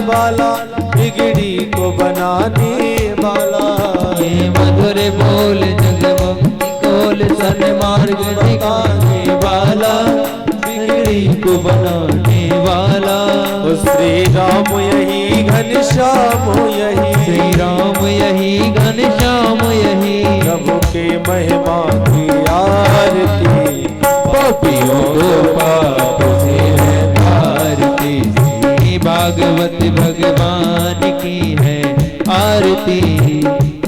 वाला, बिगड़ी को बनाने वाला। ये मधुर बोल जगमुक्ति खोल, सन्मार्ग दिखाने वाला, बिगड़ी को बनाने वाला। श्री राम यही घनश्याम यही, श्री राम यही घनश्याम यही, प्रभु के महिमा की आरती, पापियों को पाप से है आरती। श्री भागवत भगवान की है आरती,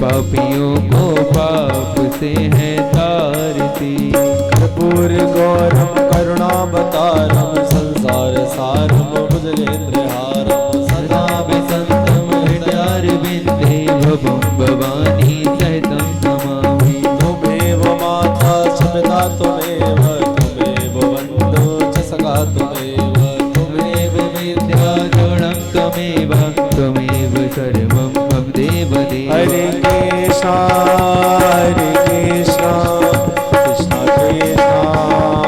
पापियों को पाप से है तारती। कर्पूर गौरम करुणावतारम, संसार सारम भुजगेन्द्रहारम, सदा वसंतम हृदयारविंदे भवं भवानी सहितं नमामि। त्वमेव माता च पिता त्वमेव, त्वमेव बन्धुः च सखा त्वमेव, त्वमेव विद्याद्रविणं त्वमेव, त्वमेव सर्वं मम देवदेव। हरे कृष्णा कृष्णा कृष्णा हरे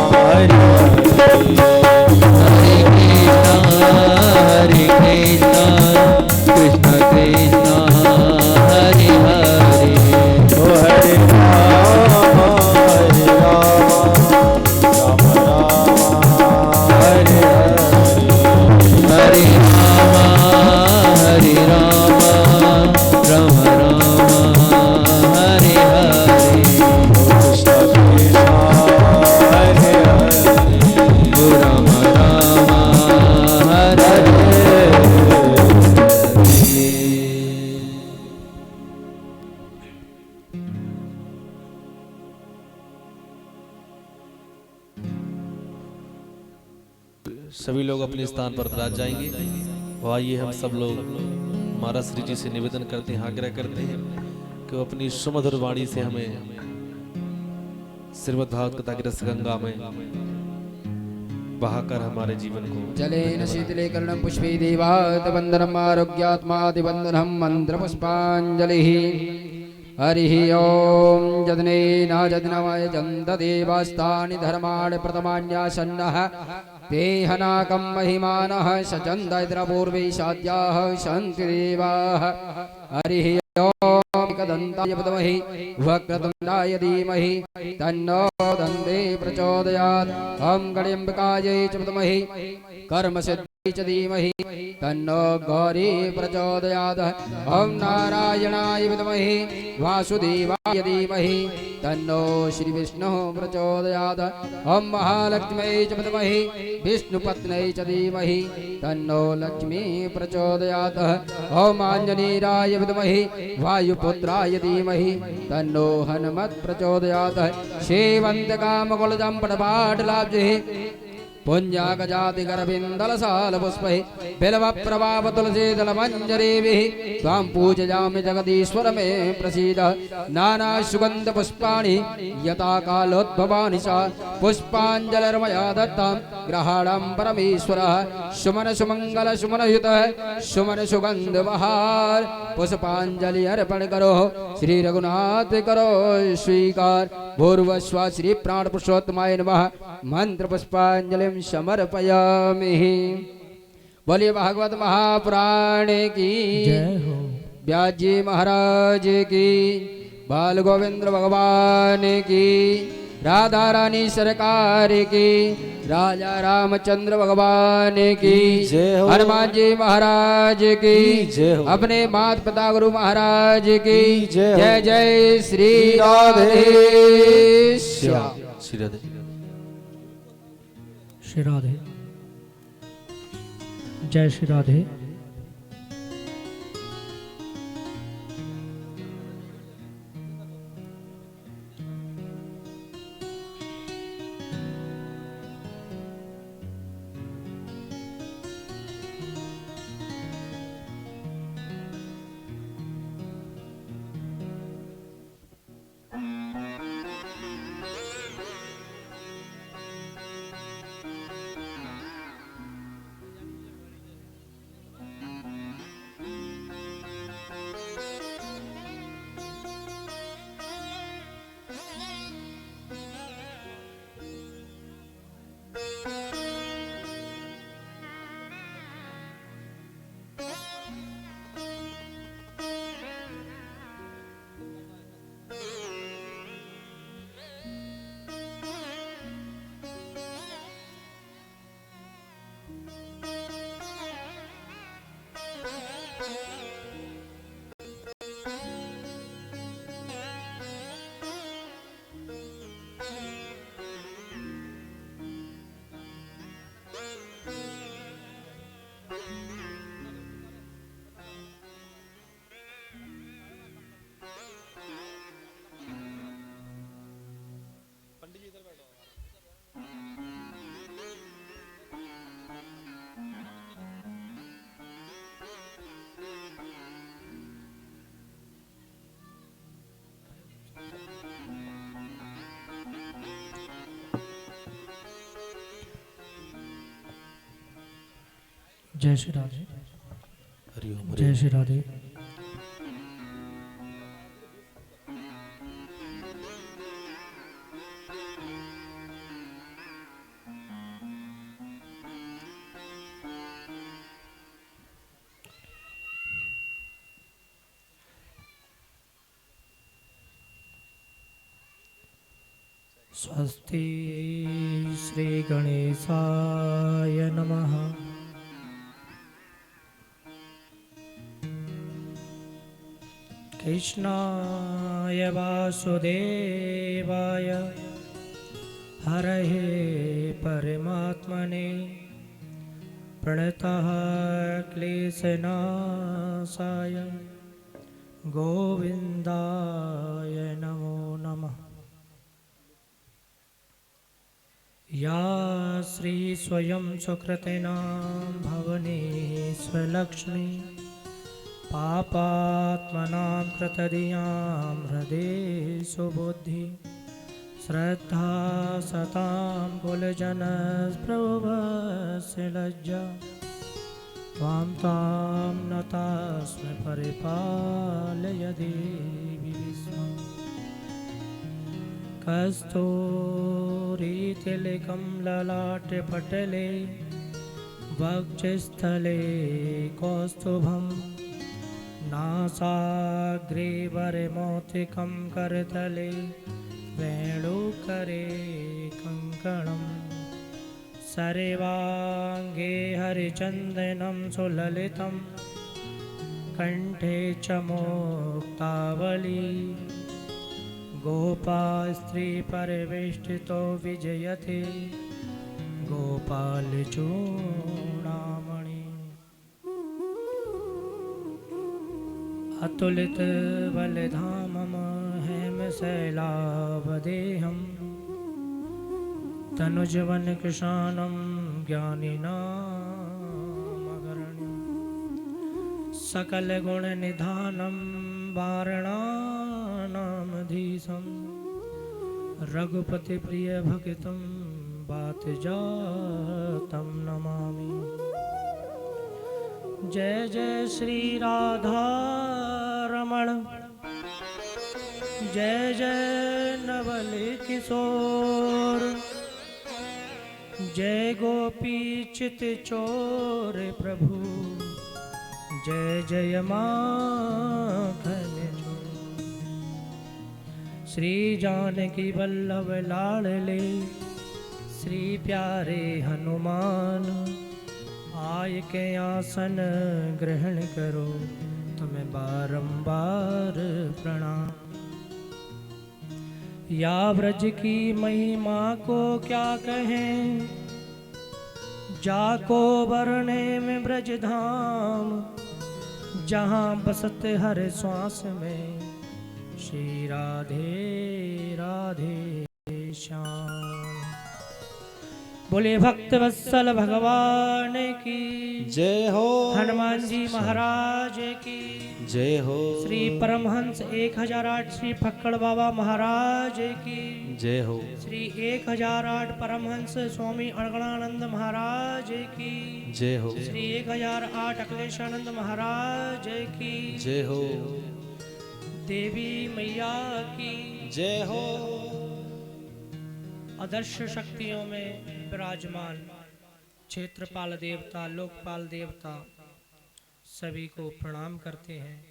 हरे। हरे कृष्णा कृष्ण कृष्ण हरे हरे। ओ हरे राम राम राम हरे हरे। हरे राम राम राम हरे हरे। कृष्ण कृष्ण हरे हरे, ओ राम राम हरे सभी लोग अपने स्थान पर विराज जाएंगे। और आइए हम सब लोग महाराज श्री जी से निवेदन करते हैं, आग्रह करते हैं कि वो अपनी सुमधुर वाणी से हमें श्रीमद् भागवत कथा की रस गंगा में बहाकर हमारे जीवन को जलेन शीतले कर्णं पुष्पे देवात् वन्दनम् आरोग्यात्मादिवन्दनं मन्त्रपुष्पाञ्जलिः। हरिः ॐ जदनेनाजदनमय जन्ददेवास्तानि धर्माणि प्रथमान्यासन्नः ते हनाकं महिमानः सचन्द इन्द्रपूर्वे साद्याः सन्ति देवाः। हरिः ॐ एकदन्ताय विद्महे वक्रतुण्डाय धीमहि तन्नो दन्ते प्रचोदयात्। ॐ गणेम्बिकायै च विद्महे कर्मसिद्धियै च धीमहि तन्नो गौरी प्रचोदयात्। ॐ नारायणाय विद्महे वासुदेवाय धीमहि तन्नो श्रीविष्णुः प्रचोदयात्। ॐ महालक्ष्म्यै च विद्महे विष्णुपत्न्यै च धीमहि तन्नो लक्ष्मी प्रचोदयात्। ॐ आञ्जनेयाय विद्महे वायुपुत्राय धीमहि तन्नो हनुमत् प्रचोदयात्। सेवन्तकामकुलजं पटपाटलाब्धिः पुञ्जाकजाति गर्भिन्दलसाल पुष्पैः बिल्वप्रभाव तुलसीदल मञ्जरीभिः त्वां पूजयामि जगदीश्वर मे प्रसीद। नाना सुगन्ध पुष्पाणि यथा कालोद्भवानि च पुष्पाञ्जलिर्मया दत्तं ग्रहाणं परमेश्वरः। सुमन सुमंगल सुमनयुतः सुमन सुगंध बहार पुष्पांजलि अर्पण करो श्री रघुनाथ करो स्वीकार। भूर्वस्व श्री प्राण पुरुषोत्तमाय नमः मंत्र पुष्पांजलिं समर्पयामि। बोलिए भागवत महापुराण की जय हो। व्यास जी महाराज की, बाल गोविंद भगवान की, राधा रानी सरकार की, राजा रामचंद्र भगवान की जय हो। हनुमान जी महाराज की जय हो। अपने माता पिता गुरु महाराज की जय हो। जय जय श्री राधे श्याम। श्री राधे। श्री राधे। जय श्री राधे। जय श्री राधे। हरिओम जय श्री राधे। स्वस्ति श्री गणेशाय नमः। कृष्णाय वासुदेवाय हरये परमात्मने प्रणतः क्लेशनाशाय गोविन्दाय नमो नमः। या श्री स्वयं सुकृतिनां भवने स्वलक्ष्मी पापात्मनां कृतधियां हृदये सुबुद्धि श्रद्धा सतां कुलजनप्रभवस्य लज्जा त्वां तां नतास्मि परिपालय देवी विस्मम्। कस्तूरीतिलकं ललाटपटले वक्षस्थले कौस्तुभम् नासाग्रे वरमौक्तिकं करतले वेणुकरे कङ्कणम् सर्वाङ्गे हरिचन्दनं सुललितं कण्ठे च मुक्तावली गोपास्त्री परिवेष्टितो विजयते गोपालचूडामणि। अतुलित बलधामं हेमशैलावदेहं तनुजवन कृशानं ज्ञानिनामगरणं सकल गुण निधानं वारणानामधीशं रघुपति प्रिय भक्तं बात जातं नमामि। जय जय श्री राधा रमण जय जय नवल किशोर जय गोपी चित चोर प्रभु जय जय माखन चोर। श्री जानकी वल्लभ लाडले श्री प्यारे हनुमान आय के आसन ग्रहण करो तुम्हें बारंबार प्रणाम। या ब्रज की महिमा को क्या कहें जाको बरने में ब्रज धाम जहाँ बसत हर श्वास में श्री राधे राधे श्याम। बोले भक्त वत्सल भगवान की जय हो। हनुमान जी महाराज की जय हो। श्री परमहंस 1008 श्री फक्कड़ बाबा महाराज की जय हो। श्री 1008 परमहंस स्वामी अड़गड़ानंद महाराज की जय हो। श्री 1008 अखिलेशानंद महाराज की जय हो। देवी मैया की जय हो। अदृश्य शक्तियों में विराजमान क्षेत्रपाल देवता लोकपाल देवता सभी को प्रणाम करते हैं।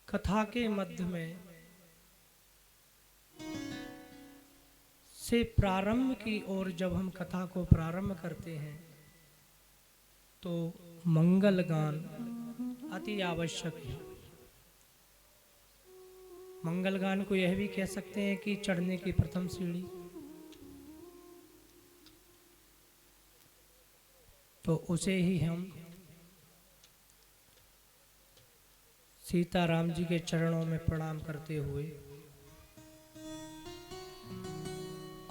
कथा के मध्य में से प्रारंभ की ओर जब हम कथा को प्रारंभ करते हैं तो मंगल गान अति आवश्यक है। मंगल गान को यह भी कह सकते हैं कि चढ़ने की प्रथम सीढ़ी। तो उसे ही हम सीताराम जी के चरणों में प्रणाम करते हुए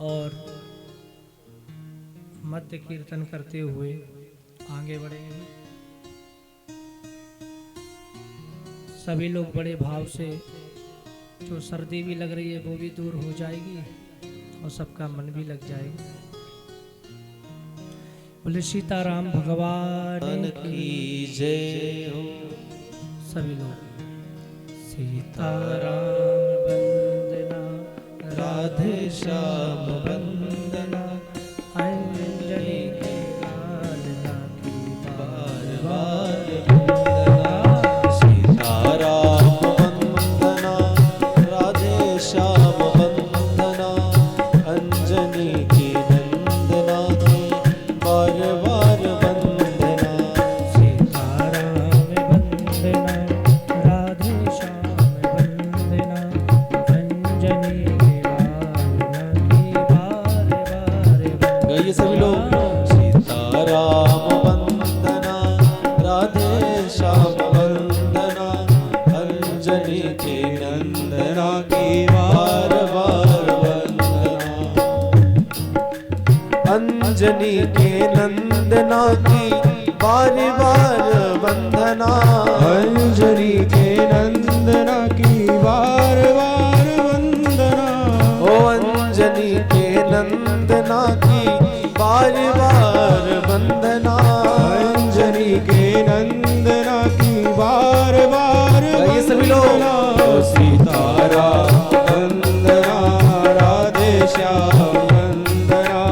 और मध्य कीर्तन करते हुए आगे बढ़ेंगे। सभी लोग बड़े भाव से, जो सर्दी भी लग रही है वो भी दूर हो जाएगी और सबका मन भी लग जाएगा। बोले सीताराम भगवान की जय हो। सभी लोग सीताराम वंदना, राधे श्याम वंदना, अंजलि के लालना की बार बार वंदना। सीताराम वंदना, राधे श्याम वंदना, अंजनी की नंदना की बार बार वंदना। सीताराम वंदना, राधे श्याम वंदना, अंजनी के लालना की बार बार गाइए सभी लोग। सीताराम वंदना, राधे श्याम वंदना, अंजनी के नंदना की बार बार वंदना। अंजनी के नंदना की बार बार वंदना। अंजनी के नंदना की बार बार वंदना। ओ अंजनी के नंदना की बार बार वंदना। अंजनी के नंदना की बार बार गाइए सभी लोग। वंदना। सीताराम वंदना, राधे श्याम वंदना,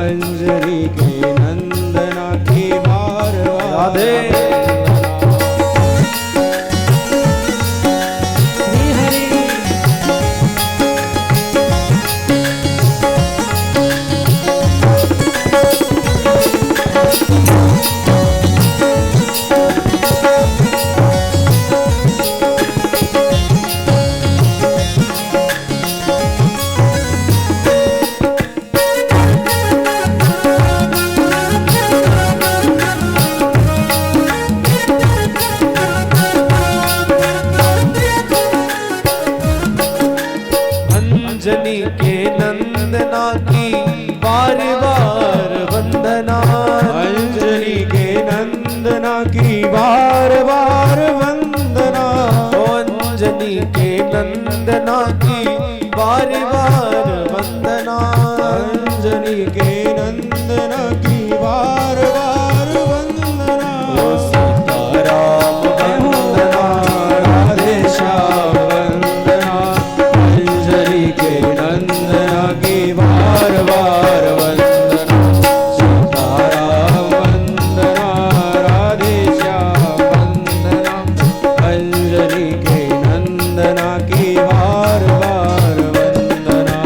अंजनी के नंदना की बार बार राधे। श्री हरि। अंजनी के नंदना की बार बार वंदना। अंजनी के नंदना की बार बार वंदना। ओ अंजनी के नंदना की बार बार वंदना। अंजनी के नंदना की बार बार वंदना। ओ सीताराम वंदना, राधे श्याम वंदना, अंजनी के नंदना की बार बार वंदना। सीताराम वंदना, राधे श्याम वंदना, अंजनी के नंदना की बार बार वंदना।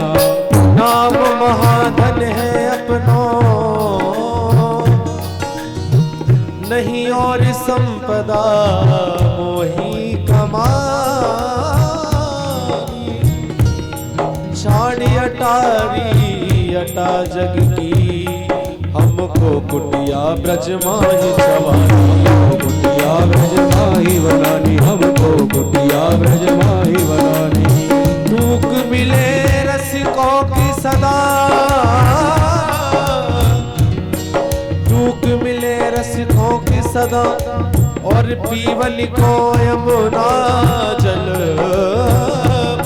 नाम महाधन है अपनो, नहीं और संपदा मोही कमानी। छाड़ी अटारी अटा जग की, हमको कुटिया ब्रज माही छवानी। हमको कुटिया ब्रज माही बनानी, हमको कुटिया ब्रज माही बनानी। दुख मिले रसिकों की सदा, दुख मिले रसिकों की सदा, और पीवल को यमुना जल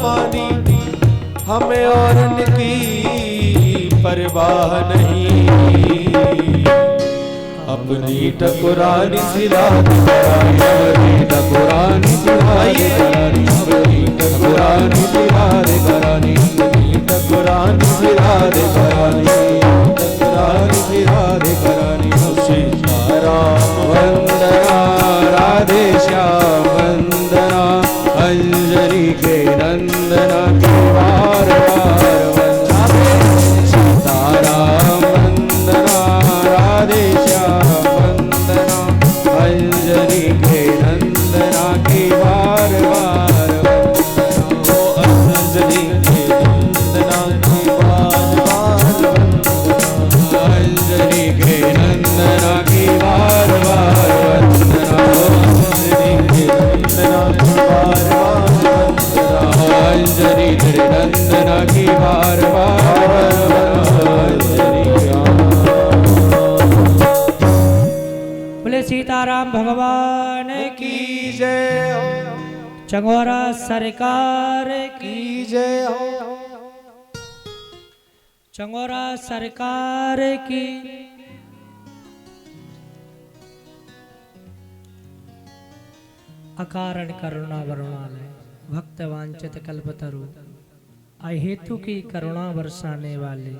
पानी। हमें और की परवाह नहीं, अपनी ठकुरानी सिला करानी, अपनी ठकुरानी सिरारे करानी, अपनी ठकुरानी सिरारे करानी, अपनी ठकुरानी सिरारे करानी, ठकुरानी सिरारे करानी। सीताराम वंदना, राधे श्याम वंदना, अंजनी के नंदना की बार बार वंदना। सीताराम वंदना, राधे श्याम वंदना, अंजनी के नंदना की बार बार वंदना। ओ अंजनी के नंदना की बार बार वंदना। अंजनी के नंदना की बार बार वंदना। अंजनी के नंदना की बार बार वंदना। अंजनी तेरे नंदना की बार बार बोले सीताराम भगवान की की जय हो। चंगोरा सरकार की जय हो। चंगोरा सरकार की। अकारण करुणा वरुणालय भक्त वांछित कल्पतरु अहेतु की करुणा बरसाने वाले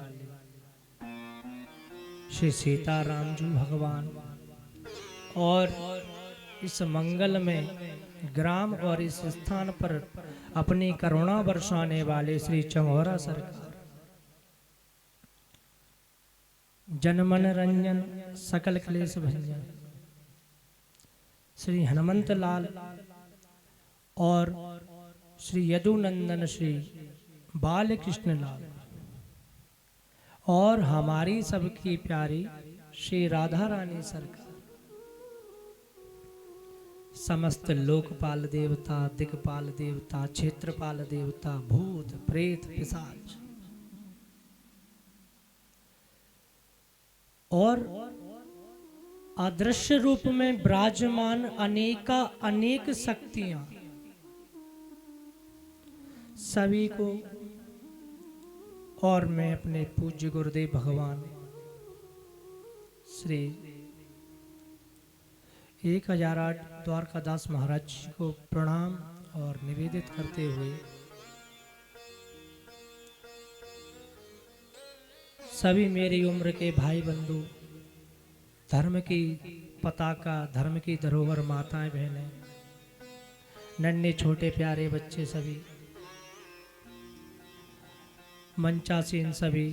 श्री सीताराम जी भगवान और इस मंगल में ग्राम और इस स्थान पर अपनी करुणा बरसाने वाले श्री चंगोरा सरकार जनमन रंजन सकल क्लेश भंजन श्री हनुमंत लाल और श्री यदुनंदन श्री बाल कृष्ण लाल और हमारी सबकी प्यारी श्री राधा रानी सरकार, समस्त लोकपाल देवता, दिक्पाल देवता, क्षेत्रपाल देवता, भूत प्रेत पिशाच और अदृश्य रूप में विराजमान अनेक शक्तियां सभी को और मैं अपने पूज्य गुरुदेव भगवान श्री 1008 द्वारकादास महाराज जी को प्रणाम और निवेदित करते हुए सभी मेरी उम्र के भाई बंधु, धर्म की पताका, धर्म की धरोहर माताएं बहनें, नन्हे छोटे प्यारे बच्चे सभी, मंचासीन सभी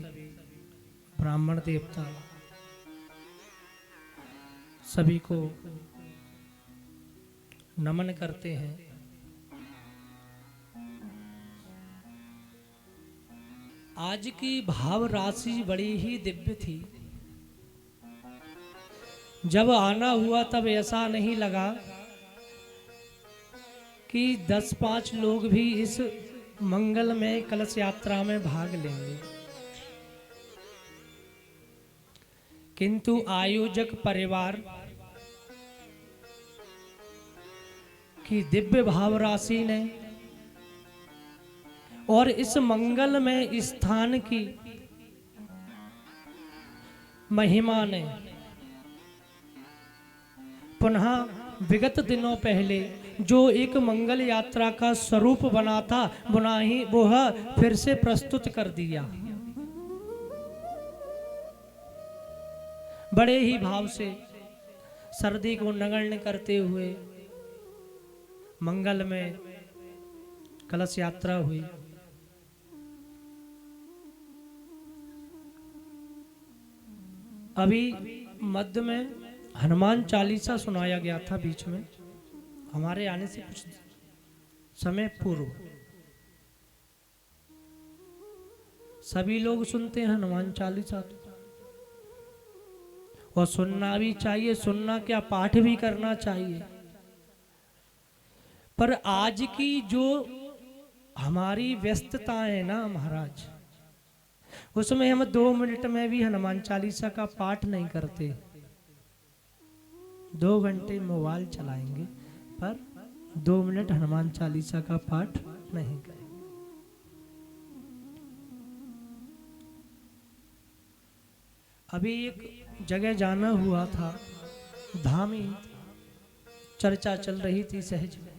ब्राह्मण देवता सभी को नमन करते हैं। आज की भाव राशि बड़ी ही दिव्य थी। जब आना हुआ तब ऐसा नहीं लगा कि 10-5 लोग भी इस मंगल में कलश यात्रा में भाग लेंगे, किंतु आयोजक परिवार की दिव्य भाव राशि ने और इस मंगल में स्थान की महिमा ने पुनः विगत दिनों पहले जो एक मंगल यात्रा का स्वरूप बना था वह फिर से प्रस्तुत कर दिया। बड़े ही भाव से सर्दी को नगण्य करते हुए मंगल में कलश यात्रा हुई। अभी मध्य में हनुमान चालीसा सुनाया गया था, बीच में हमारे आने से कुछ समय पूर्व। सभी लोग सुनते हैं हनुमान चालीसा और सुनना भी चाहिए, सुनना क्या पाठ भी करना चाहिए। पर आज की जो हमारी व्यस्तता है ना महाराज, उसमें हम 2 मिनट में भी हनुमान चालीसा का पाठ नहीं करते। 2 घंटे मोबाइल चलाएंगे पर 2 मिनट हनुमान चालीसा का पाठ नहीं करेंगे। अभी एक जगह जाना हुआ था, धामी चर्चा चल रही थी सहज में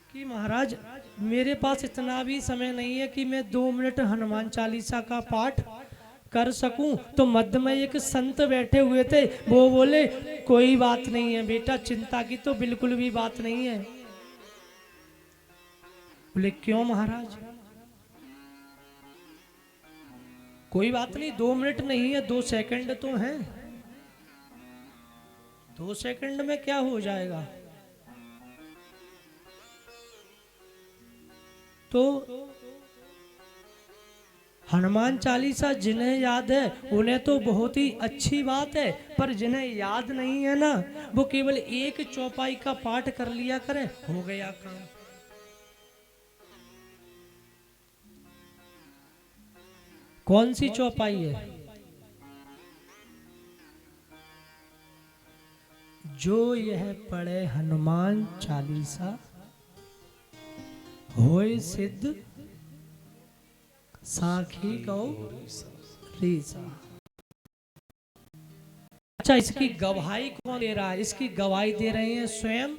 कि महाराज मेरे पास इतना भी समय नहीं है कि मैं 2 मिनट हनुमान चालीसा का पाठ कर सकूं। तो मध्य में एक संत बैठे हुए थे, वो बोले कोई बात नहीं है बेटा, चिंता की तो बिल्कुल भी बात नहीं है। बोले क्यों महाराज? कोई बात नहीं, 2 मिनट नहीं है, 2 सेकंड तो हैं। 2 सेकंड में क्या हो जाएगा? तो हनुमान चालीसा जिन्हें याद है उन्हें तो बहुत ही अच्छी बात है, पर जिन्हें याद नहीं है ना, वो केवल 1 चौपाई का पाठ कर लिया करें, हो गया काम। कौन सी चौपाई है? जो यह पढ़े हनुमान चालीसा होए सिद्ध साखी कहो रीसा। अच्छा, इसकी गवाही कौन दे रहा है? इसकी गवाही दे रहे हैं स्वयं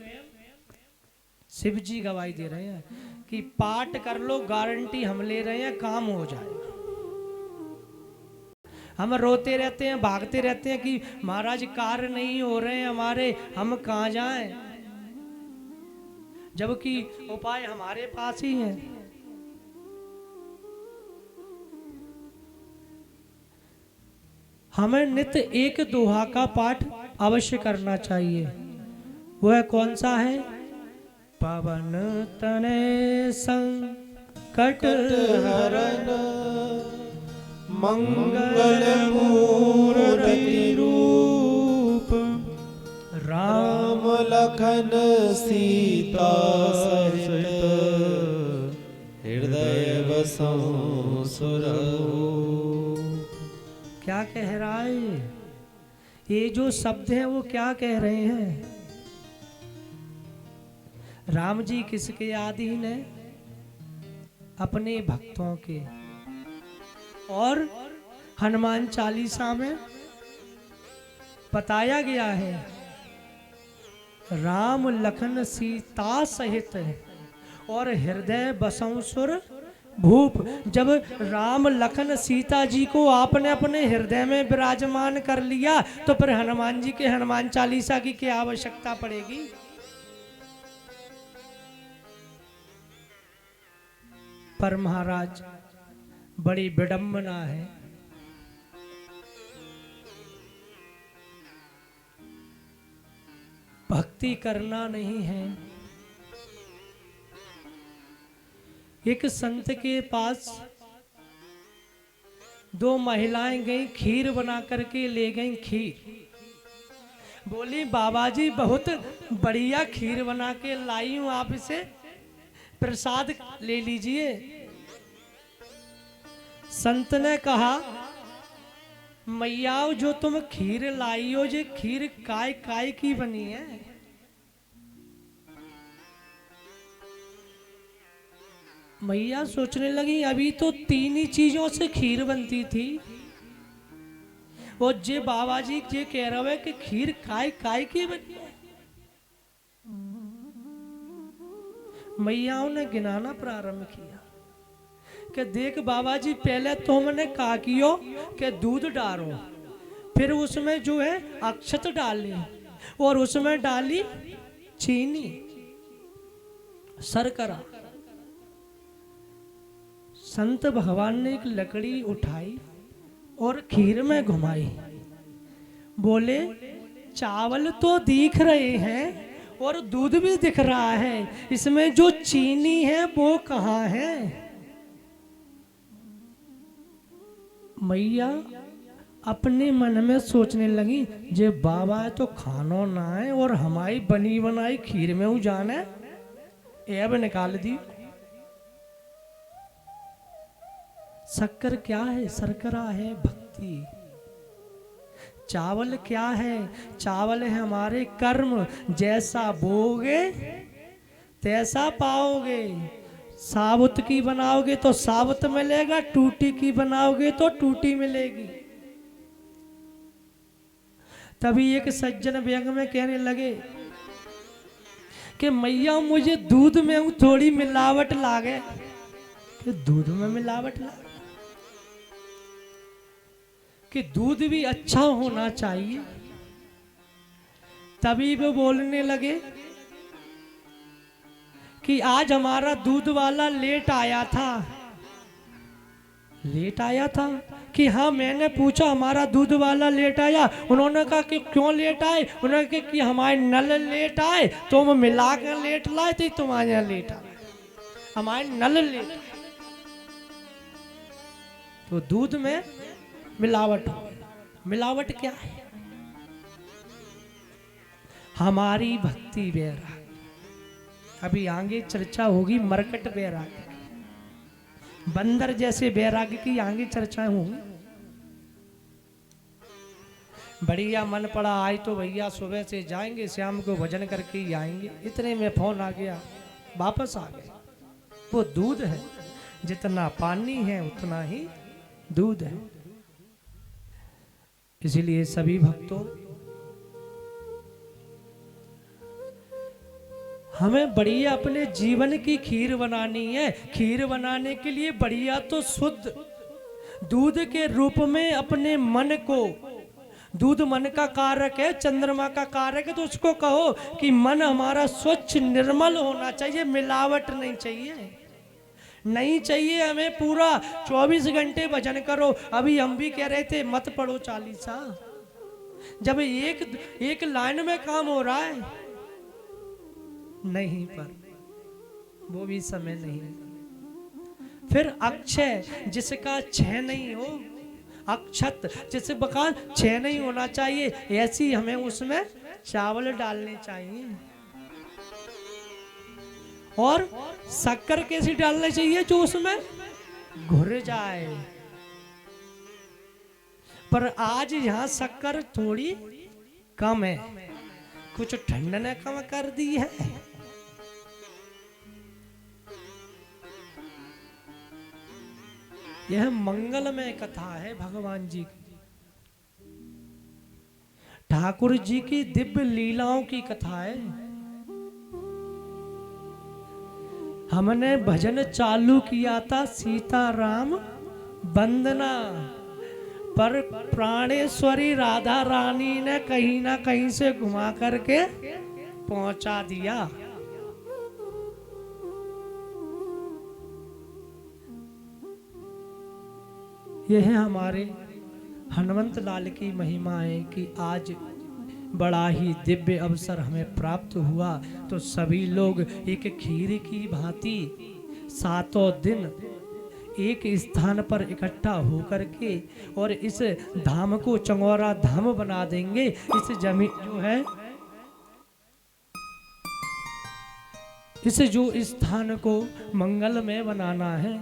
शिव जी गवाही दे रहे हैं कि पाठ कर लो, गारंटी हम ले रहे हैं, काम हो जाएगा। हम रोते रहते हैं, भागते रहते हैं कि महाराज कार्य नहीं हो रहे हैं हमारे, हम कहाँ जाएं, जबकि उपाय हमारे पास ही है। हमें नित्य एक दोहा का पाठ अवश्य करना चाहिए। वह कौन सा है? पवन तनय संकट हरण मंगल मूर्ति रूप राम लखन सीता सहित हृदय बसऊं सुरभूप। क्या कह रहा है? ये जो शब्द हैं वो क्या कह रहे हैं? राम जी किसके अधीन है? अपने भक्तों के। और हनुमान चालीसा में बताया गया है राम लखन सीता सहित और हृदय बसऊं सुर भूप। जब राम लखन सीता जी को आपने अपने हृदय में विराजमान कर लिया तो फिर हनुमान जी के हनुमान चालीसा की क्या आवश्यकता पड़ेगी? पर महाराज बड़ी विडंबना है, भक्ति करना नहीं है। एक संत के पास दो महिलाएं गई, खीर बना करके ले गई। खीर बोली बाबा जी बहुत बढ़िया खीर बना के लाई हूं, आप इसे प्रसाद ले लीजिए। संत ने कहा मैया जो तुम खीर लाई हो, ये खीर काय काय की बनी है? मैया सोचने लगी अभी तो 3 ही चीजों से खीर बनती थी, वो जे बाबा जी जे कह रहे हैं कि खीर काय काय की बनी है। मैयाओं ने गिनाना प्रारंभ किया कि देख बाबा जी पहले तो हमने कहा कियो कि दूध डालो, फिर उसमें जो है अक्षत डाली और उसमें डाली चीनी शर्करा। संत भगवान ने एक लकड़ी उठाई और खीर में घुमाई। बोले चावल तो दिख रहे हैं और दूध भी दिख रहा है, इसमें जो चीनी है वो कहाँ है? मैया अपने मन में सोचने लगी जे बाबा है तो खानो ना है और हमारी बनी बनाई खीर में हूं जाना है, अब निकाल दी। शक्कर क्या है? शर्करा है भक्ति। चावल क्या है? चावल है हमारे कर्म, जैसा बोगे तैसा पाओगे। साबुत की बनाओगे तो साबुत मिलेगा, टूटी की बनाओगे तो टूटी मिलेगी। तभी एक सज्जन व्यंग में कहने लगे कि मैया मुझे दूध में थोड़ी मिलावट लागे। कि दूध में मिलावट लागे कि दूध भी अच्छा होना चाहिए। तभी वो बोलने लगे कि आज हमारा दूध वाला लेट आया था। लेट आया था कि हाँ, मैंने पूछा हमारा दूध वाला लेट आया। उन्होंने कहा कि क्यों लेट आए? उन्होंने कहा कि हमारे नल लेट आए तो हम मिला कर लेट लाए थे, तुम्हारे यहाँ लेट आए, हमारे नल लेट आए। तो दूध में मिलावट हो। मिलावट क्या है? हमारी भक्ति वैराग। अभी आगे चर्चा होगी मरकट वैराग, बंदर जैसे वैराग की आगे चर्चाएं होंगी। बढ़िया मन पड़ा आज तो भैया सुबह से जाएंगे, शाम को भजन करके ही आएंगे। इतने में फोन आ गया, वापस आ गए। वो दूध है, जितना पानी है उतना ही दूध है। इसीलिए सभी भक्तों, हमें बढ़िया अपने जीवन की खीर बनानी है। खीर बनाने के लिए बढ़िया तो शुद्ध दूध के रूप में अपने मन को, दूध मन का कारक है, चंद्रमा का कारक है, तो उसको कहो कि मन हमारा स्वच्छ निर्मल होना चाहिए, मिलावट नहीं चाहिए। नहीं चाहिए हमें पूरा 24 घंटे भजन करो। अभी हम भी कह रहे थे मत पढ़ो चालीसा, जब एक लाइन में काम हो रहा है। नहीं, पर वो भी समय नहीं है। फिर अक्षय जिसका क्षय नहीं हो, अक्षत जिसे बकाल क्षय नहीं होना चाहिए, ऐसी हमें उसमें चावल डालने चाहिए। और शक्कर कैसी डालनी चाहिए, जो उसमें घुर जाए। पर आज यहाँ शक्कर थोड़ी कम है, कुछ ठंड ने कम कर दी है। यह मंगलमय कथा है भगवान जी की, ठाकुर जी की दिव्य लीलाओं की कथा है। हमने भजन चालू किया था सीताराम वंदना, पर प्राणेश्वरी राधा रानी ने कहीं ना कहीं से घुमा करके पहुंचा दिया। यह है हमारे हनुमंत लाल की महिमा है कि आज बड़ा ही दिव्य अवसर हमें प्राप्त हुआ। तो सभी लोग एक खीर की भांति 7 दिन एक स्थान पर इकट्ठा होकर के और इस धाम को चंगोरा धाम बना देंगे। इस जमीन जो है, इस जो स्थान को मंगलमय बनाना है।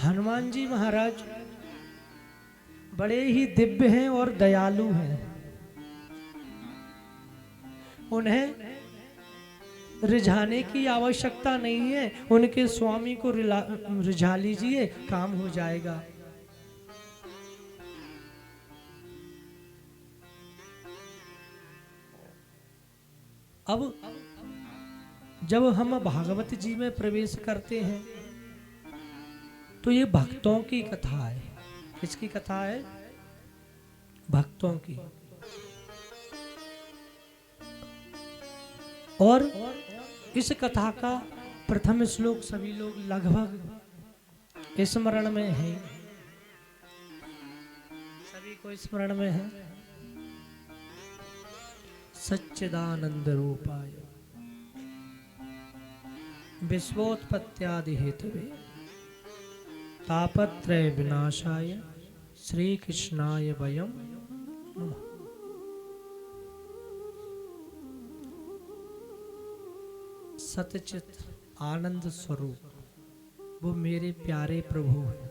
हनुमान जी महाराज बड़े ही दिव्य हैं और दयालु हैं। उन्हें रिझाने की आवश्यकता नहीं है, उनके स्वामी को रिझा लीजिए, काम हो जाएगा। अब जब हम भागवत जी में प्रवेश करते हैं तो ये भक्तों की कथा है। किसकी कथा है? भक्तों की। और इस कथा का प्रथम श्लोक सभी लोग लगभग स्मरण में है, सभी को स्मरण में है। सच्चिदानंद रूपाय विश्वोत्पत्त्यादि हेतवे तापत्रय विनाशाय श्री कृष्णाय वयम नमः। सतचित आनंद स्वरूप वो मेरे प्यारे प्रभु हैं।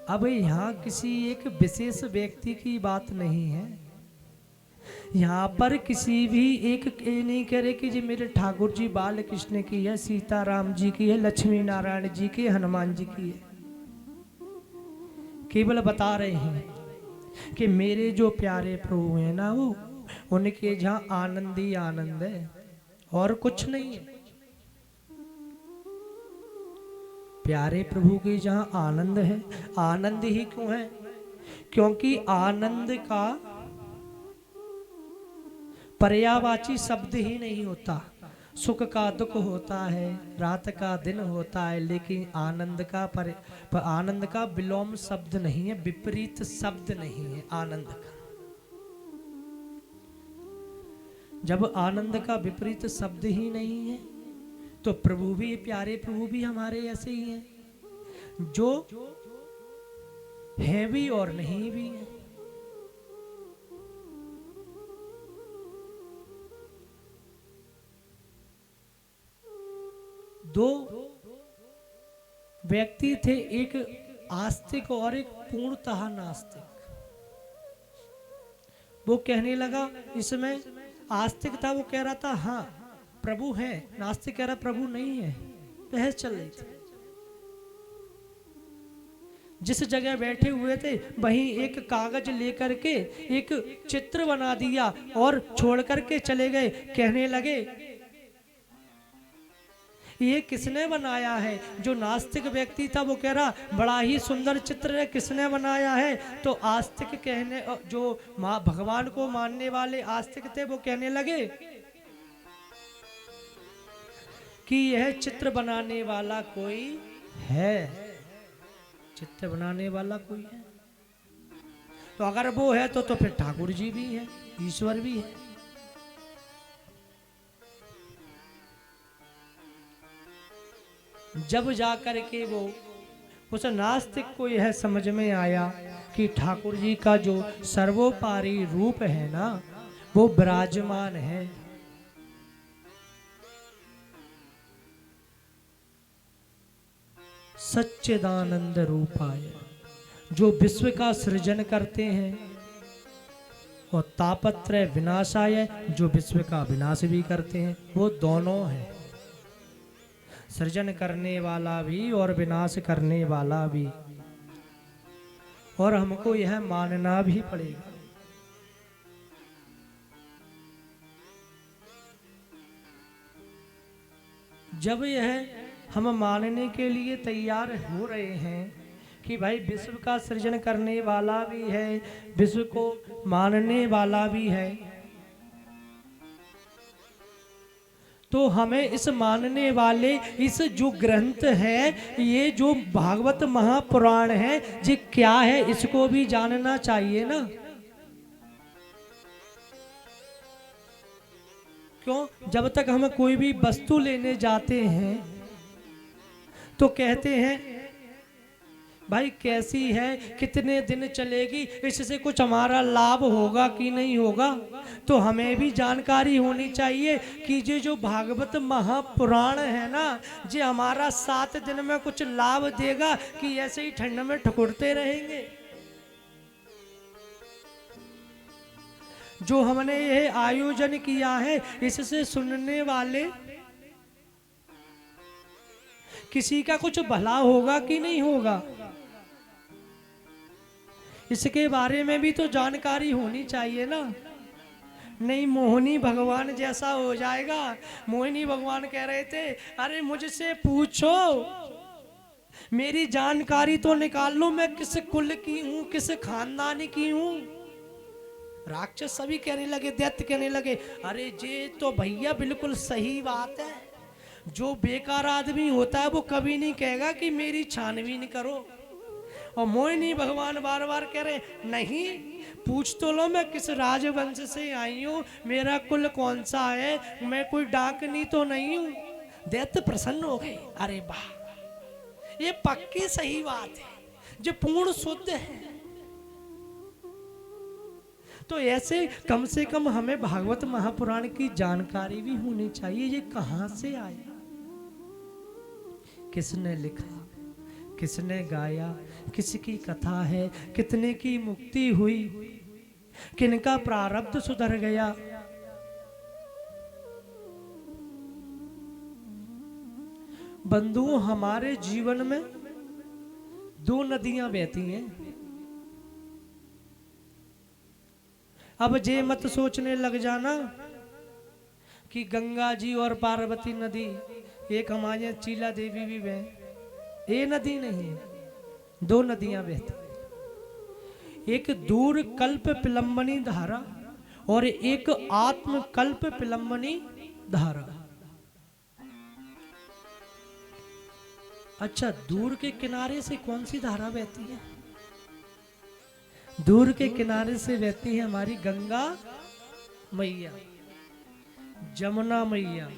अब यहाँ किसी एक विशेष व्यक्ति की बात नहीं है। यहाँ पर किसी भी एक नहीं करे कि जी मेरे ठाकुर जी बाल कृष्ण की है, सीताराम जी की है, लक्ष्मी नारायण जी की, हनुमान जी की है। केवल बता रहे हैं कि मेरे जो प्यारे प्रभु हैं ना, वो उनके जहाँ आनंद ही आनंद है और कुछ नहीं है। प्यारे प्रभु के जहाँ आनंद है, आनंद ही क्यों है? क्योंकि आनंद का पर्यायवाची शब्द ही नहीं होता। सुख का दुख होता है, रात का दिन होता है, लेकिन आनंद का विलोम शब्द नहीं है, विपरीत शब्द नहीं है आनंद का। जब आनंद का विपरीत शब्द ही नहीं है तो प्रभु भी, प्यारे प्रभु भी हमारे ऐसे ही हैं, जो है भी और नहीं भी है। व्यक्ति थे, एक आस्तिक और एक पूर्णतः नास्तिक। वो कहने लगा, इसमें आस्तिक था, वो कह रहा था हाँ प्रभु है, नास्तिक कह रहा प्रभु नहीं है। बहस चल रही थी। जिस जगह बैठे हुए थे वहीं एक कागज लेकर के एक चित्र बना दिया और छोड़ करके चले गए। कहने लगे ये किसने बनाया है? जो नास्तिक व्यक्ति था वो कह रहा बड़ा ही सुंदर चित्र है, किसने बनाया है? तो आस्तिक कहने, जो भगवान को मानने वाले आस्तिक थे वो कहने लगे कि यह चित्र बनाने वाला कोई है, चित्र बनाने वाला कोई है। तो अगर वो है तो फिर ठाकुर जी भी है, ईश्वर भी है। जब जाकर के वो उस नास्तिक को यह समझ में आया कि ठाकुर जी का जो सर्वोपरि रूप है ना वो विराजमान है, सच्चिदानंद रूपाय, जो विश्व का सृजन करते हैं, और तापत्रय विनाशाय, जो विश्व का विनाश भी करते हैं। वो दोनों हैं, सृजन करने वाला भी और विनाश करने वाला भी। और हमको यह मानना भी पड़ेगा। जब यह हम मानने के लिए तैयार हो रहे हैं कि भाई विश्व का सृजन करने वाला भी है, विश्व को मानने वाला भी है, तो हमें इस मानने वाले इस जो ग्रंथ है, ये जो भागवत महापुराण है, ये क्या है इसको भी जानना चाहिए ना। क्यों? जब तक हम कोई भी वस्तु लेने जाते हैं तो कहते हैं भाई कैसी है, कितने दिन चलेगी, इससे कुछ हमारा लाभ होगा कि नहीं होगा। तो हमें भी जानकारी होनी चाहिए कि ये जो भागवत महापुराण है ना, ये हमारा 7 दिन में कुछ लाभ देगा कि ऐसे ही ठंड में ठकुरते रहेंगे। जो हमने ये आयोजन किया है, इससे सुनने वाले किसी का कुछ भला होगा कि नहीं होगा, इसके बारे में भी तो जानकारी होनी चाहिए ना। नहीं मोहिनी भगवान जैसा हो जाएगा। मोहिनी भगवान कह रहे थे अरे मुझसे पूछो, मेरी जानकारी तो निकाल लो, मैं किस कुल की हूं, किस खानदान की हूं। राक्षस सभी कहने लगे, दैत्य कहने लगे अरे ये तो भैया बिल्कुल सही बात है। जो बेकार आदमी होता है वो कभी नहीं कहेगा कि मेरी छानबीन करो। और मोहिनी भगवान बार बार कह रहे नहीं, पूछ तो लो मैं किस राजवंश से आई हूँ, मेरा कुल कौन सा है, मैं कोई डाकनी तो नहीं हूँ। दैत्य प्रसन्न हो गए, अरे वाह ये पक्की सही बात है, जो पूर्ण शुद्ध है। तो ऐसे कम से कम हमें भागवत महापुराण की जानकारी भी होनी चाहिए, ये कहाँ से आया, किसने लिखा, किसने गाया, किसकी कथा है, कितने की मुक्ति हुई, किनका प्रारब्ध सुधर गया। बंधुओं, हमारे जीवन में 2 नदियां बहती हैं। अब जे मत सोचने लग जाना कि गंगा जी और पार्वती नदी, एक हमारे चीला देवी भी बह, ये नदी नहीं है, 2 नदियां बहती। एक दूर कल्प पिलंबनी धारा और एक आत्म कल्प पिलंबनी धारा। अच्छा, दूर के किनारे से कौन सी धारा बहती है? दूर के किनारे से बहती है हमारी गंगा मैया, जमुना मैया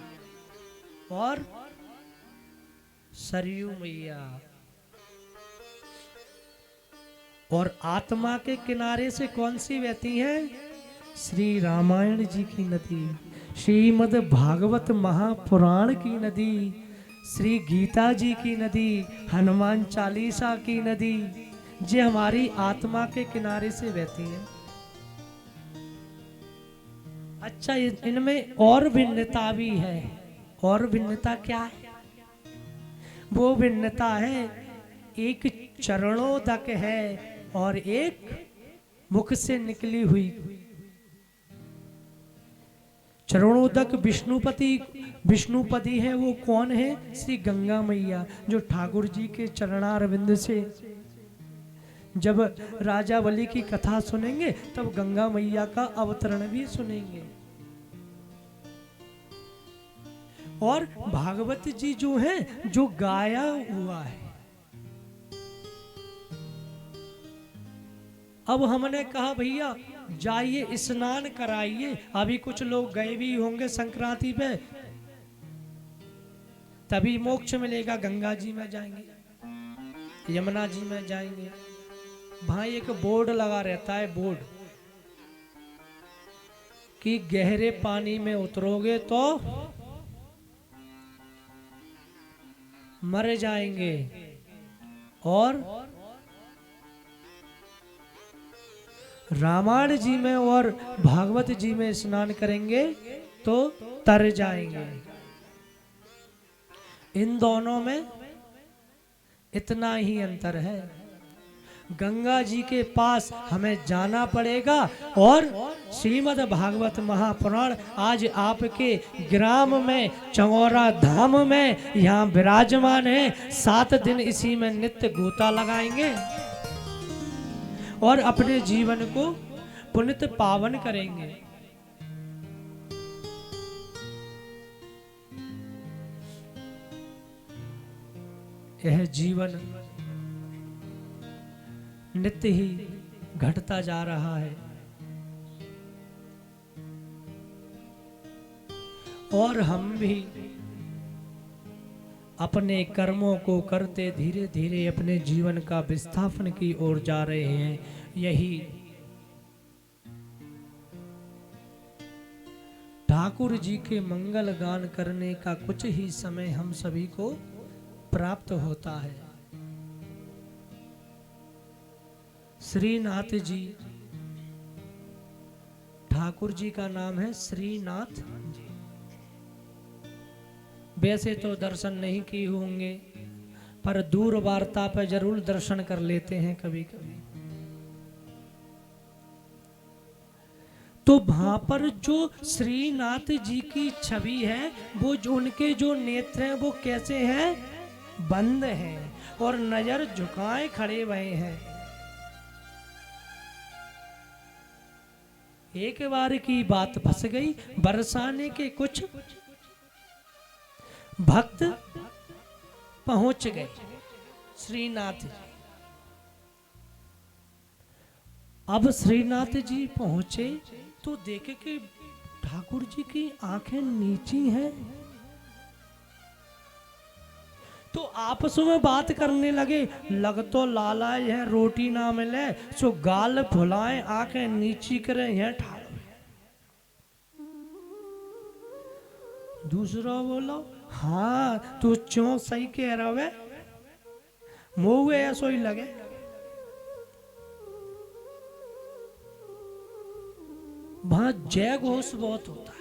और सरयू मैया। और आत्मा के किनारे से कौन सी बहती है? श्री रामायण जी की नदी, श्रीमद् भागवत महापुराण की नदी, श्री गीता जी की नदी, हनुमान चालीसा की नदी, ये हमारी आत्मा के किनारे से बहती है। अच्छा, इनमें और भिन्नता भी है। और भिन्नता क्या है? वो भिन्नता है, एक चरणोदक है और एक मुख से निकली हुई। चरणोदक विष्णुपति है। वो कौन है? श्री गंगा मैया, जो ठाकुर जी के चरणारविंद से जब राजा बलि की कथा सुनेंगे तब गंगा मैया का अवतरण भी सुनेंगे। और भागवत जी जो है, जो गाया हुआ है। अब हमने कहा भैया जाइए स्नान कराइए। अभी कुछ लोग गए भी होंगे संक्रांति पे, तभी मोक्ष मिलेगा। गंगा जी में जाएंगे, यमुना जी में जाएंगे। भाई एक बोर्ड लगा रहता है, बोर्ड कि गहरे पानी में उतरोगे तो मर जाएंगे और रामायण जी में और भागवत जी में स्नान करेंगे तो तर जाएंगे। इन दोनों में इतना ही अंतर है। गंगा जी के पास हमें जाना पड़ेगा। और श्रीमद् भागवत महापुराण आज आपके ग्राम में, चंगोरा धाम में यहाँ विराजमान है। 7 दिन इसी में नित्य गोता लगाएंगे और अपने जीवन को पुनित पावन करेंगे। यह जीवन नित्य ही घटता जा रहा है और हम भी अपने कर्मों को करते धीरे धीरे अपने जीवन का विस्थापन की ओर जा रहे हैं। यही ठाकुर जी के मंगल गान करने का कुछ ही समय हम सभी को प्राप्त होता है। श्रीनाथ जी, ठाकुर जी का नाम है श्रीनाथ जी। वैसे तो दर्शन नहीं किए होंगे, पर दूर वार्ता पर जरूर दर्शन कर लेते हैं कभी कभी। तो वहां पर जो श्रीनाथ जी की छवि है, वो जो उनके जो नेत्र हैं वो कैसे हैं? बंद हैं और नजर झुकाए खड़े हुए हैं। एक बार की बात फंस गई। बरसाने के कुछ भक्त पहुंच गए श्रीनाथ जी। अब श्रीनाथ जी पहुंचे तो देखे कि ठाकुर जी की आंखें नीची हैं। तो आपस में बात करने लगे। लग तो लाला है, रोटी ना मिले सो गाल फुलाए, आंखें नीची करे, यहाँ ठाड़। दूसरा बोला, हाँ तू क्यों सही कह रहा है, मुँह ऐसा ही लगे। वहां जय घोष बहुत होता है।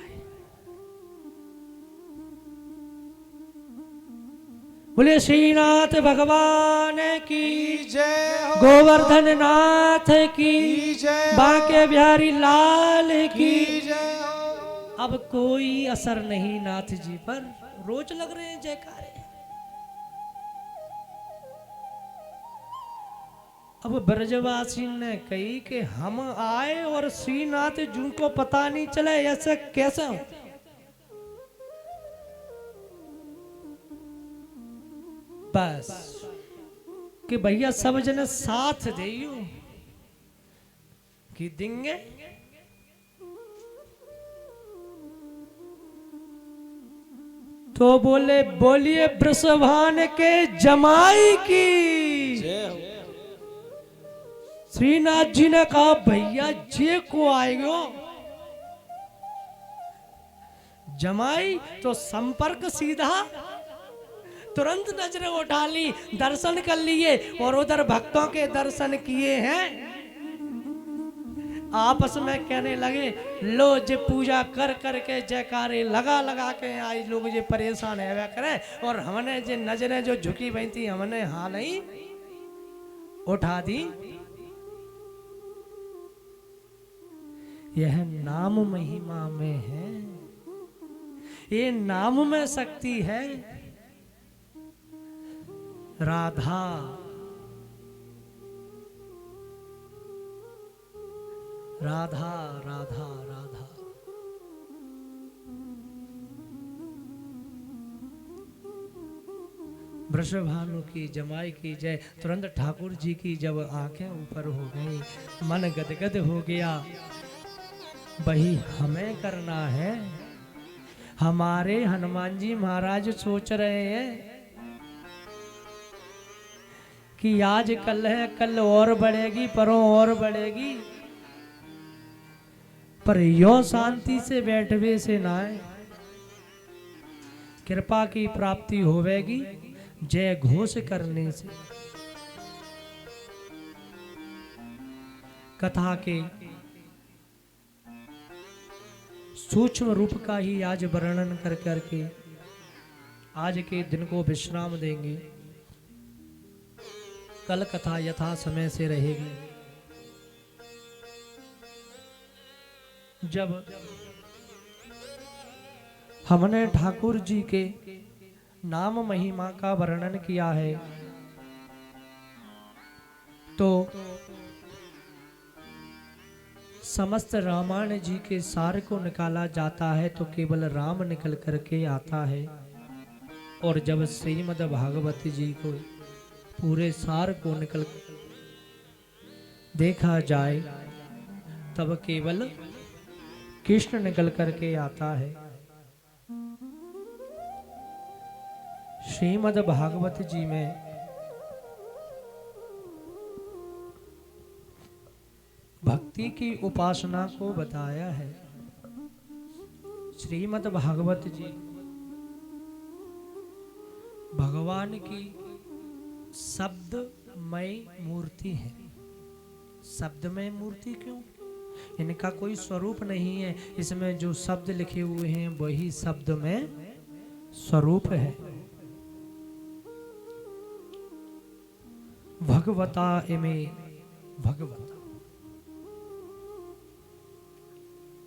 बोले श्रीनाथ भगवान की जय हो, गोवर्धन नाथ की जय हो, बांके बिहारी लाल की। जय हो। अब कोई असर नहीं नाथ जी पर, रोज लग रहे हैं जयकारे। अब ब्रजवासी ने कही कि हम आए और श्रीनाथ जी को पता नहीं चला, ऐसा कैसा? बस कि भैया सब जने साथ देइयो कि देंगे। तो बोले, बोलिए वृषभान के जमाई की। जय हो। श्रीनाथ जी ने कहा, भैया जे को आएगो जमाई तो संपर्क सीधा तुरंत नजरें उठा ली, दर्शन कर लिए और उधर भक्तों के दर्शन किए हैं। आपस में कहने लगे, लो जे पूजा कर करके जयकारे लगा लगा के आज लोग जे परेशान है करें, और हमने जे नजरें जो झुकी हुई थी हमने हाल ही उठा दी। यह नाम महिमा में है, ये नाम में शक्ति है। राधा राधा राधा राधा। वृषभानु की जमाई की जय। तुरंत ठाकुर जी की जब आंखें ऊपर हो गई, मन गदगद हो गया। वही हमें करना है। हमारे हनुमान जी महाराज सोच रहे हैं कि आज कल है, कल और बढ़ेगी, परों और बढ़ेगी, पर यो शांति से बैठवे से ना है। कृपा की प्राप्ति होवेगी जय घोष करने से। कथा के सूक्ष्म रूप का ही आज वर्णन कर करके आज के दिन को विश्राम देंगे। कल कथा यथा समय से रहेगी। जब हमने ठाकुर जी के नाम महिमा का वर्णन किया है तो समस्त रामायण जी के सार को निकाला जाता है तो केवल राम निकल करके आता है। और जब श्रीमद् भागवत जी को पूरे सार को निकल देखा जाए तब केवल कृष्ण निकल करके आता है। श्रीमद् भागवत जी में भक्ति की उपासना को बताया है। श्रीमद् भागवत जी भगवान की शब्दमय मूर्ति है। शब्दमय मूर्ति क्यों? इनका कोई स्वरूप नहीं है, इसमें जो शब्द लिखे हुए हैं वही शब्द में स्वरूप है। भगवता इमे भगवता।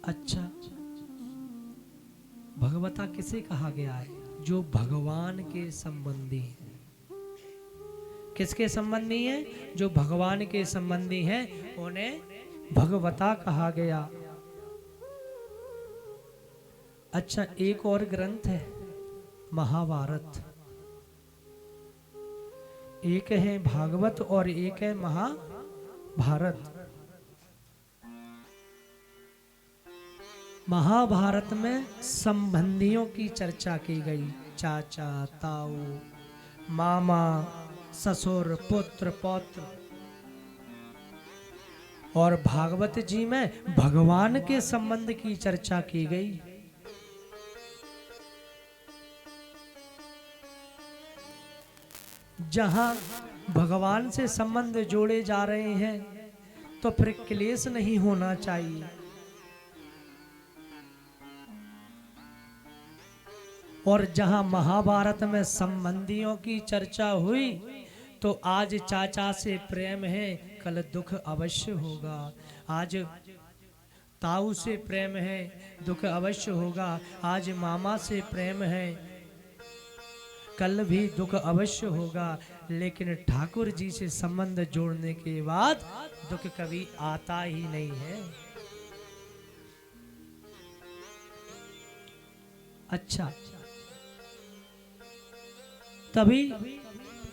अच्छा, भगवता किसे कहा गया है? जो भगवान के संबंधी है। किसके संबंधी है? जो भगवान के संबंधी है उन्हें भगवता कहा गया। अच्छा, एक और ग्रंथ है महाभारत। एक है भागवत और एक है महाभारत। महाभारत में संबंधियों की चर्चा की गई। चाचा, ताऊ, मामा, ससुर, पुत्र, पौत्र। और भागवत जी में भगवान के संबंध की चर्चा की गई। जहां भगवान से संबंध जोड़े जा रहे हैं तो फिर क्लेश नहीं होना चाहिए। और जहां महाभारत में संबंधियों की चर्चा हुई तो आज चाचा से प्रेम है, कल दुख अवश्य होगा। आज ताऊ से प्रेम है, दुख अवश्य होगा। आज मामा से प्रेम है, कल भी दुख अवश्य होगा। लेकिन ठाकुर जी से संबंध जोड़ने के बाद दुख कभी आता ही नहीं है। अच्छा, तभी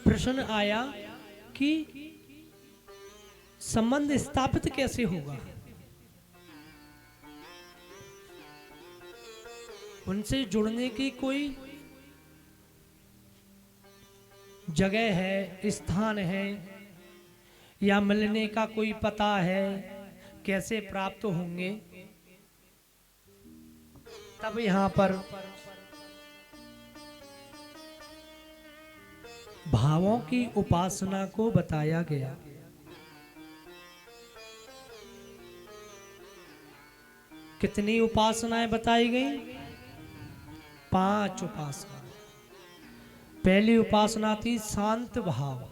प्रश्न आया कि संबंध स्थापित कैसे होगा? उनसे जुड़ने की कोई जगह है, स्थान है, या मिलने का कोई पता है? कैसे प्राप्त होंगे? तब यहां पर भावों की उपासना को बताया गया। कितनी उपासनाएं बताई गई? 5 उपासना। पहली उपासना थी शांत भाव,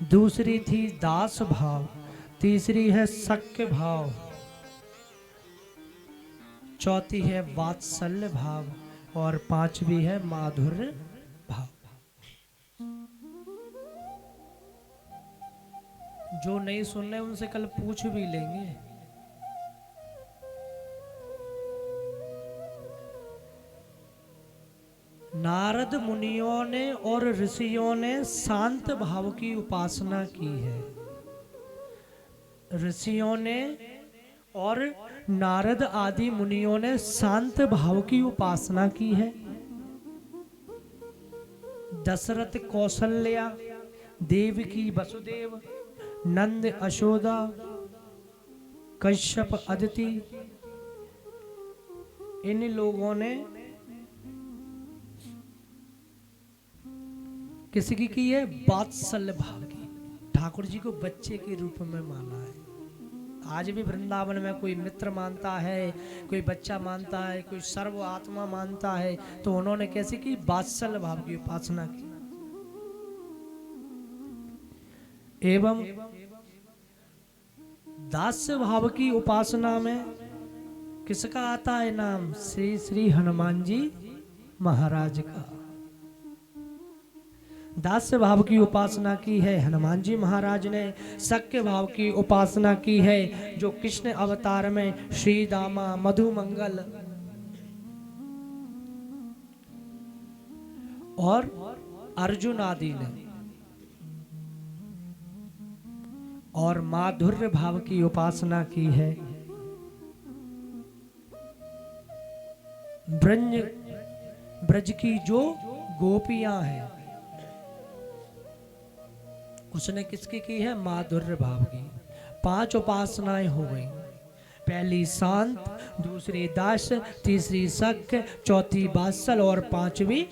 दूसरी थी दास भाव, तीसरी है सख्य भाव, चौथी है वात्सल्य भाव और 5वीं है माधुर्य भाव। जो नहीं सुन रहे उनसे कल पूछ भी लेंगे। नारद मुनियों ने और ऋषियों ने शांत भाव की उपासना की है। ऋषियों ने और नारद आदि मुनियों ने शांत भाव की उपासना की है। दशरथ कौशल्या, देवकी वसुदेव, नंद यशोदा, कश्यप अदिति, इन लोगों ने किसी की है वात्सल्य भाव की। ठाकुर जी को बच्चे के रूप में माना है। आज भी वृंदावन में कोई मित्र मानता है, कोई बच्चा मानता है, कोई सर्व आत्मा मानता है, तो उन्होंने कैसे की? वात्सल्य भाव की उपासना की। एवं दास्य भाव की उपासना में किसका आता है नाम? श्री श्री हनुमान जी महाराज का। दास्य भाव की उपासना की है हनुमान जी महाराज ने। सख्य भाव की उपासना की है जो कृष्ण अवतार में श्री दामा, मधुमंगल और अर्जुन आदि ने। और माधुर्य भाव की उपासना की है ब्रज की जो गोपियां हैं, उसने किसकी की है? माधुर्य भाव की। 5 उपासनाएं हो गई। पहली शांत, दूसरी दास, तीसरी सख्य, चौथी वात्सल और 5वीं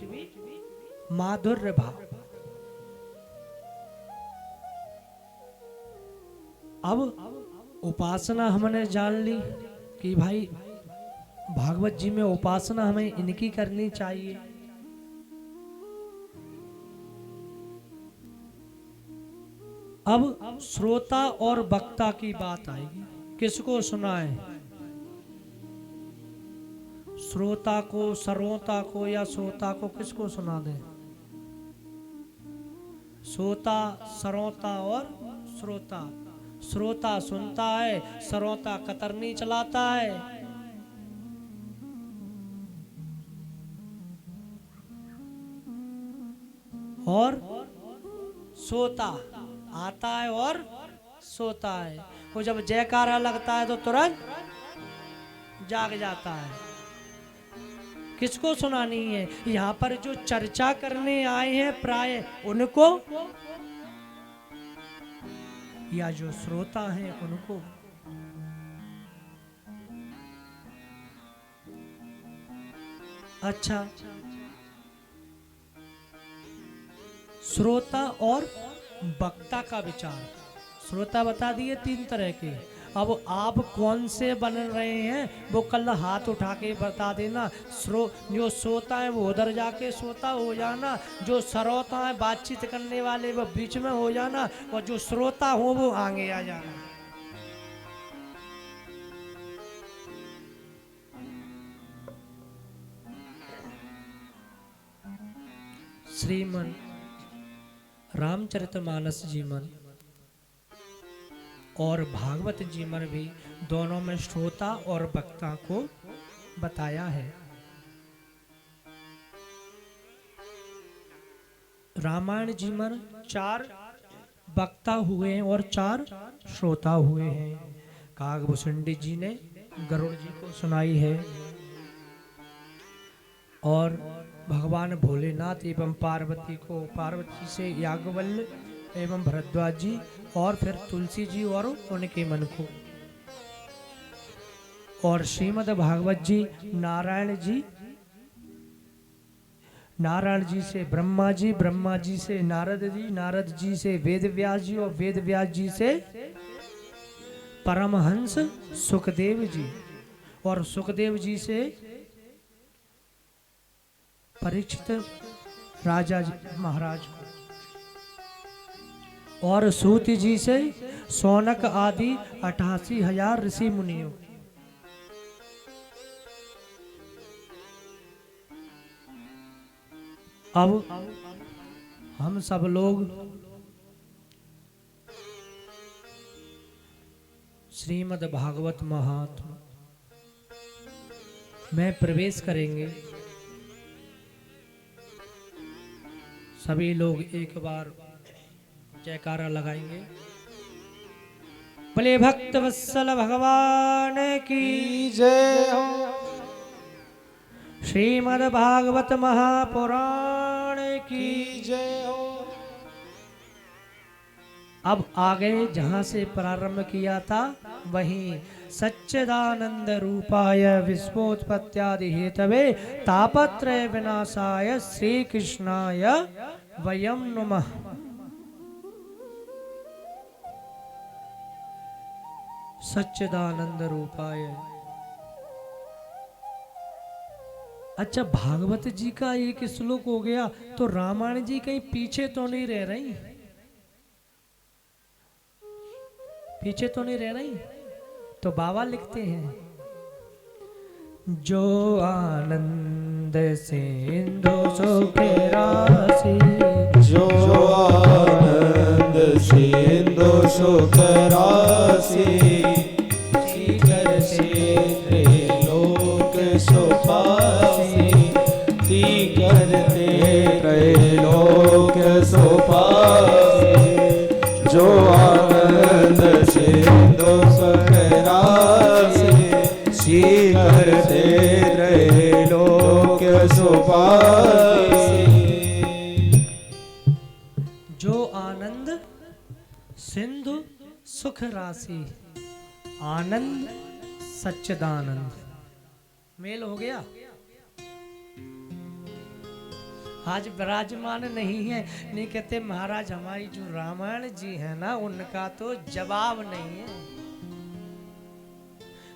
माधुर्य भाव। अब उपासना हमने जान ली कि भाई भागवत जी में उपासना हमें इनकी करनी चाहिए। अब श्रोता और वक्ता की बात आएगी। किसको सुनाए? श्रोता को, सरोता को या श्रोता को? किसको सुना दे? श्रोता, सरोता और श्रोता। श्रोता सुनता है, सरोता कतरनी चलाता है। और सोता आता है और सोता है। वो जब जयकारा लगता है तो तुरंत जाग जाता है। किसको सुनानी है? यहाँ पर जो चर्चा करने आए हैं प्राय उनको, या जो श्रोता हैं उनको? अच्छा, श्रोता और वक्ता का विचार। श्रोता बता दिए 3 तरह के। अब आप कौन से बन रहे हैं वो कल हाथ उठा के बता देना। जो श्रोता है वो उधर जाके श्रोता हो जाना, जो श्रोता है बातचीत करने वाले वो बीच में हो जाना, और जो श्रोता हो वो आगे आ जाना। श्रीमन रामचरितमानस जी मन और भागवत जी मन भी दोनों में श्रोता और वक्ता को बताया है। रामायण जी मन 4 वक्ता हुए हैं और 4 श्रोता हुए हैं। काकभूषुंडी जी ने गरुड़ जी को सुनाई है, और भगवान भोलेनाथ एवं पार्वती को, पार्वती से याज्ञवल्क्य एवं भरद्वाज जी, और फिर तुलसी जी और उनके मन को। और श्रीमद् भागवत जी नारायण जी नारायण जी से ब्रह्मा जी, ब्रह्मा जी से नारद जी, नारद जी से वेद व्यास जी, और वेद व्यास जी से परमहंस सुखदेव जी, और सुखदेव जी से परीक्षित राजा जी महाराज को, और सूत जी से सौनक आदि 88,000 ऋषि मुनियों। अब हम सब लोग श्रीमद् भागवत महात्म में प्रवेश करेंगे। सभी लोग एक बार जयकारा लगाएंगे। भले भक्त वत्सल भगवान की जय हो। श्रीमद् भागवत महापुराण की जय हो। अब आगे जहां से प्रारंभ किया था वहीं सच्चिदानंद रूपाय विश्वोत्पत्त्यादि हेतवे तापत्रय विनाशाय श्री कृष्णाय वयं नुमः। सच्चिदानंद रूपाय। अच्छा, भागवत जी का एक श्लोक हो गया, तो रामायण जी कहीं पीछे तो नहीं रह रही? पीछे तो नहीं रह रही? तो बाबा लिखते हैं, जो आनंद सिंधु सुख राशि, जो आनंद सिंधु सुख राशि, जीकर से त्रैलोक सुपासी, तीकर त्रैलोक सुपासी, जो आनंद सिंधु सुख राशि, जीकर त्रैलोक सुपासी। जो आनंद सिंधु सुख राशि, आनंद सच्चिदानंद। मेल हो गया? आज विराजमान नहीं है, नहीं कहते महाराज हमारी जो रामायण जी है ना उनका तो जवाब नहीं है।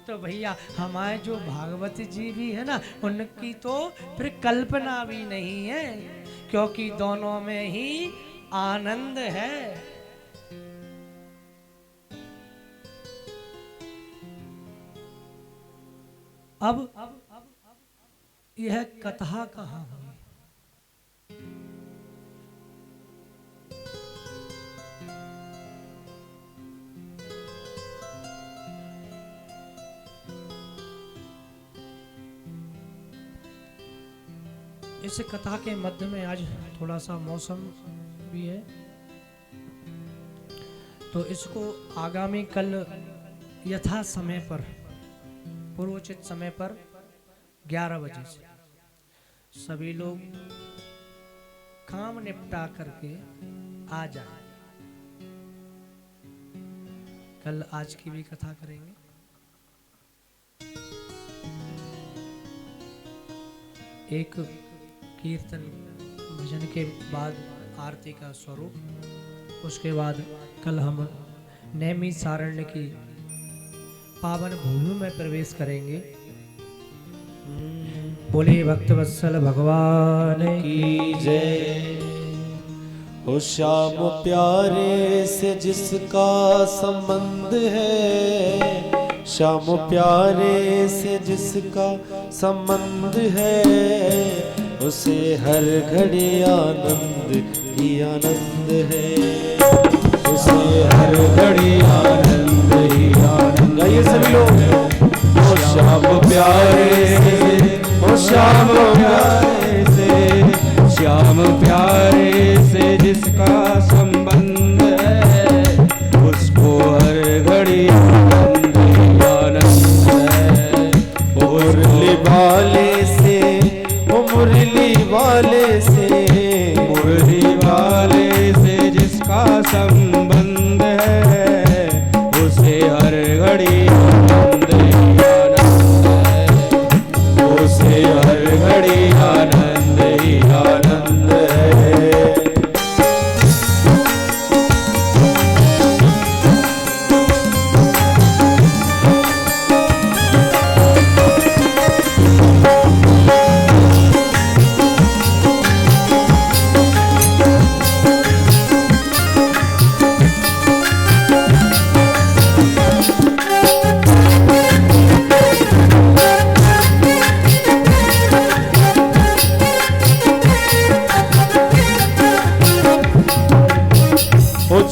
तो भैया हमारे जो भागवत जी भी है ना उनकी तो फिर कल्पना भी नहीं है, क्योंकि दोनों में ही आनंद है। अब यह कथा कहाँ हुई? इस कथा के मध्य में आज थोड़ा सा मौसम भी है, तो इसको आगामी कल यथा समय पर, पूर्वोचित समय पर 11 बजे से सभी लोग काम निपटा करके आ जाए। कल आज की भी कथा करेंगे। एक कीर्तन भजन के बाद आरती का स्वरूप, उसके बाद कल हम नैमी सारण्य की पावन भूमि में प्रवेश करेंगे। बोले भक्तवत्सल भगवान की जय हो। श्याम प्यारे से जिसका संबंध है, श्याम प्यारे से जिसका संबंध है, उसे हर घड़ी आनंद ही आनंद है, उसे हर घड़ी आनंद ही आनंद। गाइए सभी लोग। ओ श्याम प्यारे से, ओ श्याम प्यारे से, श्याम प्यारे से जिसका संबंध है, उसको हर घड़ी आनंद ही आनंद है। मुरली वाले से, ओ मुरली वाले से, मुरली वाले से जिसका संबंध है, उसे हर घड़ी आनंद ही आनंद है, उसे हर घड़ी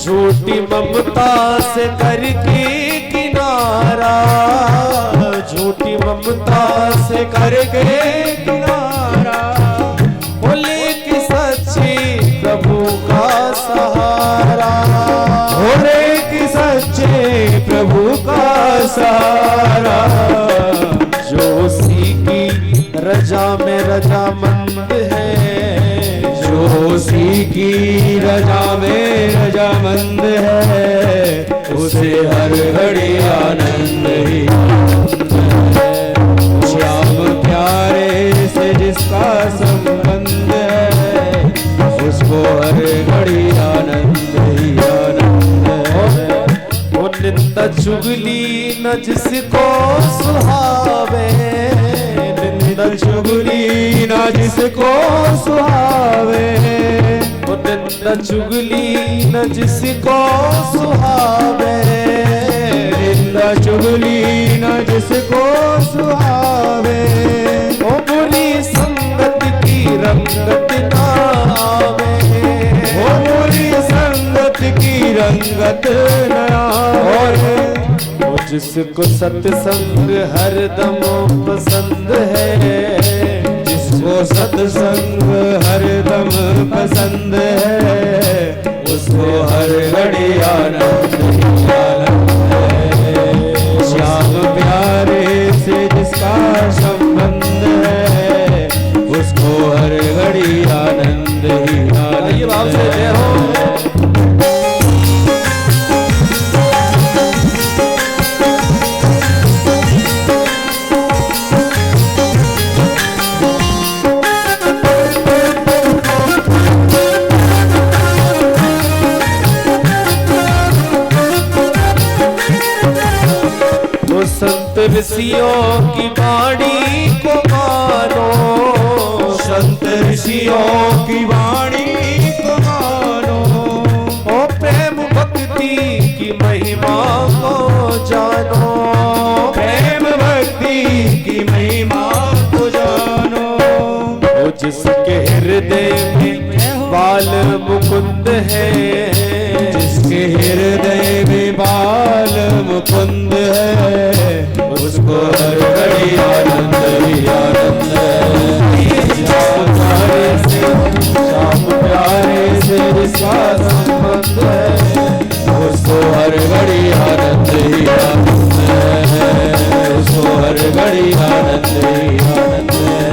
झूठी ममता से करके किनारा, झूठी ममता से करके किनारा, बोले कि सच्ची प्रभु का सहारा, भोले कि सच्चे प्रभु का सहारा, जो उसी की रजा में रजामंद है, जो उसी की रजा में रजामंद है, उसे हर घड़ी आनंद ही आनंद है। श्याम प्यारे से जिसका संबंध है, उसको हर घड़ी आनंद ही आनंद है। वो निंदा चुगली न जिसको सुहावे, निंदा चुगली ना जिसको सुहावे, वो निंदा चुगली न जिसको सुहावे, निंदा चुगली ना जिसको सुहावे, वो बुरी संगत की रंगत ना आवे, वो बुरी संगत की रंगत न आवे। वो जिसको सत्संग हरदम पसंद है, जिसको सत्संग हरदम पसंद है, उसको हर घड़ी आनंद ही आनंद है। श्याम प्यारे से जिसका संबंध है, उसको हर घड़ी आनंद ही आनंद। ये भाव से जय हो। संत ऋषियों की वाणी को मानो, संत ऋषियों की वाणी को मानो, ओ प्रेम भक्ति की महिमा को जानो, प्रेम भक्ति की महिमा को जानो। ओ जिसके हृदय में बाल मुकुंद है, जिसके हृदय में बाल मुकुंद है, उसको हर घड़ी आनंद ही आनंद है। श्याम प्यारे से जिसका संबंध है, उसको हर घड़ी आनंद ही आनंद है, उसको हर घड़ी आनंद ही आनंद है।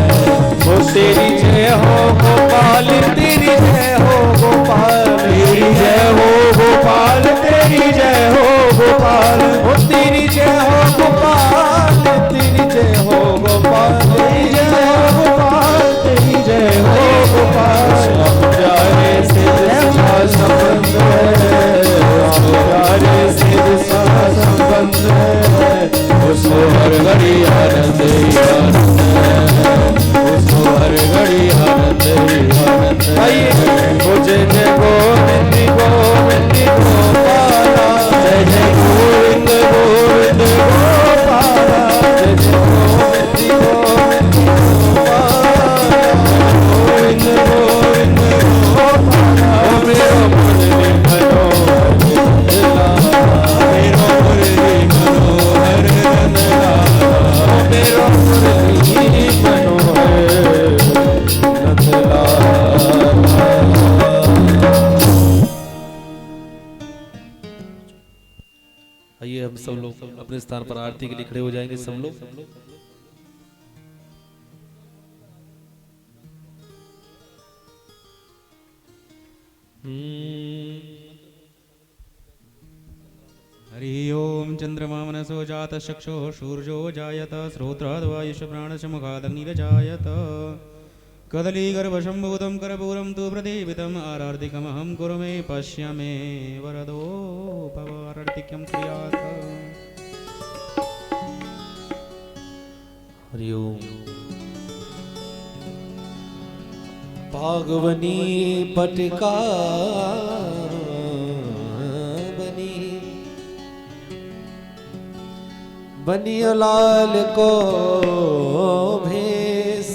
ओ तेरी जय हो गोपाल, तेरी जय हो गोपाल, तेरी जय हो गोपाल, तेरी जय हो गोपाल, ओ तेरी जय हो गोपाल, तेरी जय हो गोपाल, तेरी जय हो गोपाल, तेरी जय हो गोपाल। श्याम प्यारे से जिसका संबंध है, श्याम प्यारे से जिसका संबंध है, उसको हर घड़ी आनंद ही आनंद है, उसको हर घड़ी आनंद ही आनंद है। आइए मुझे जय गोविंद गोविंद गोपाला, जय जय गोविंद गोविंद गोपाला, जय जय गोविंद गोविंद गोपाला, गोविंद गोविंद गोपाला। ओ मेरो मुरली मनोहर मेरो मुरली मनोहर नंदलाला, ओ मेरो मुरली मनोहर नंदलाला। आइए हम सब लोग अपने स्थान पर आरती के लिए खड़े हो जाएंगे सब लोग। हरि ओम चंद्रमा मनसो जात चक्षो सूर्यो जायत श्रोत्राद्वायुष प्राणश मुखादग्निरजायत कदलीगर्भशम्भूतं करपूरं तु प्रदीपितम् आरार्तिकमहं कुरु मे पश्य मे वरदो भवारर्तिक्यं क्रियात्। हरि ओम। पागवनी पटका बनी, बनियो लाल को भेष,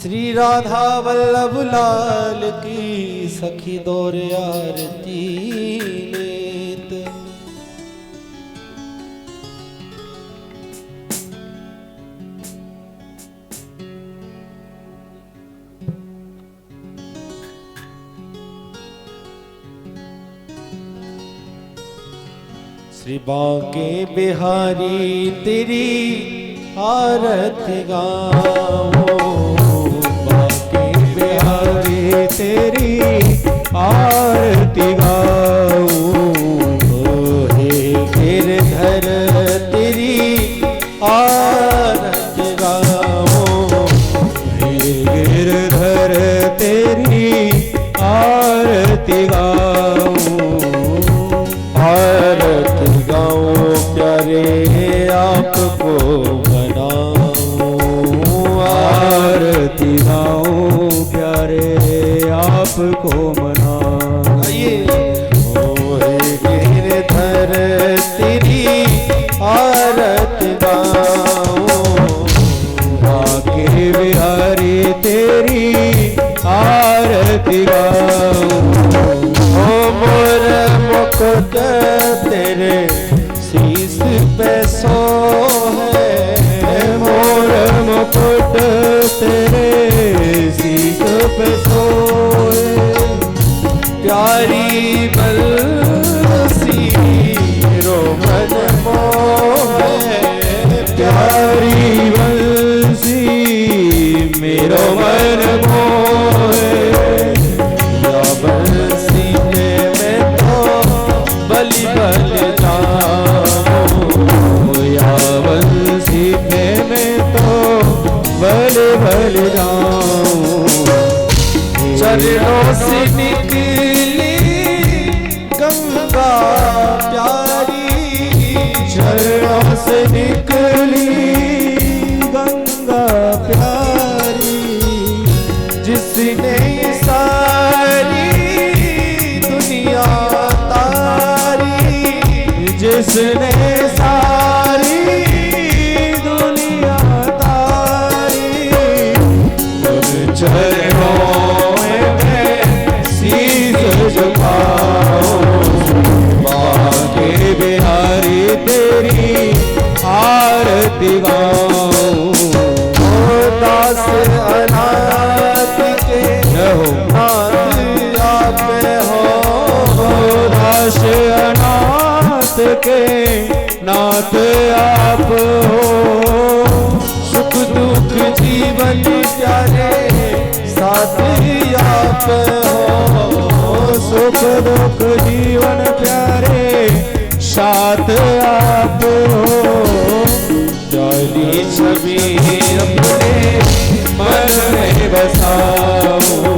श्री राधा वल्लभ लाल की सखी दौर आरती लेत। श्री बांके बिहारी तेरी आरती गाओ, बांके बिहारी तेरी आरती गाऊं। हे गिरधर तेरी आरती गाओ, हे गिरधर तेरी आरती गाऊं। आरती गाओ प्यारे आपको मनाऊं, आरती गाऊं प्यारे आपको मनाइए। ओ हे गिरधर तेरी आरती गाओ, बांके बिहारी तेरी आरती गाऊं। ओ मोर मुकुट तेरे शीस पे सोहे, मोर मुकुट तेरे शीस पे सोए। प्यारी बंसी रो मन मोहे, प्यारी बंसी मेरो मन मोहे। या बंसी ने मैं तो बलि बलि जाऊं, या बंसी पे मैं तो भले भले जाऊं। चरणों से निकली गंगा प्यारी, चरणों से निकली गंगा प्यारी। जिसने ये सारी दुनिया तारी, जिसने सारी दुनिया तारी। उन चरणों में मैं शीश झुकाऊं। बांके बिहारी तेरी आरती गाऊं। ओ दास अनाथ के नाथ आप हो, दास अनाथ के नाथ आप हो। सुख दुख जीवन प्यारे साथ आप हो, सुख दुख जीवन प्यारे साथ आप हो। जाली छवि अपने मन में बसाऊं,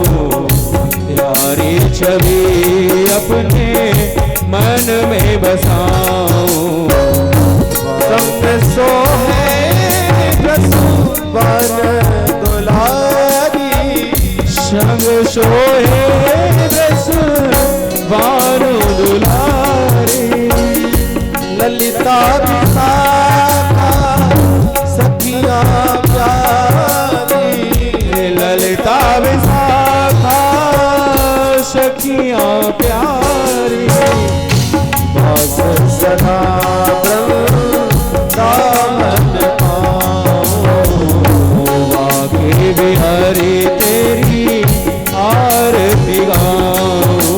प्यारी छवि अपने मन में बसाऊं। संग सोहे बन दुलारी, संग सोहे रस बानु दुलारी। ललिता विशाखा सखियां प्यारी, ललिता विशाखा सखियां प्यारी। बस सदा वृंदावन पाऊं, बांके बिहारी तेरी आरती गाऊं।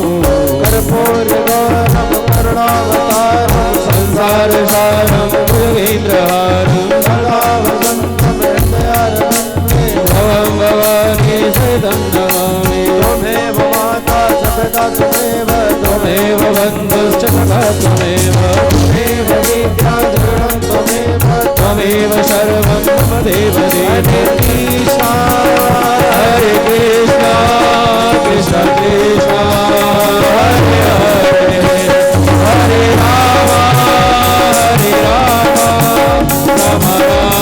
कर्पूर गौरम करुणावतारम संसार सारम भुजगेन्द्रहारम सदा वसंतम हृदयारविंदे, भवं भवानी सहितं नमामि। त्वमेव माता च पिता त्वमेव त्वमेव बन्धुश्च सखा त्वमेव, त्वमेव विद्या धरणं त्वमेव, त्वमेव सर्वं मम देवदेव। हरे कृष्णा हरे कृष्णा कृष्ण कृष्ण हरे हरे, हरे राम राम राम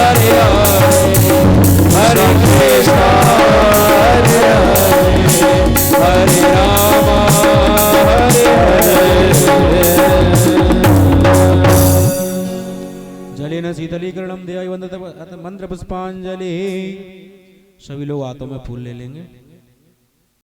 हरे हरे। हरे कृष्णा हरे हरे, हरे राम हरे हरे। जलेन शीतलीकरणं ध्याय वन्दत मंत्र पुष्पांजलि। सभी लोग हाथों में फूल ले लेंगे।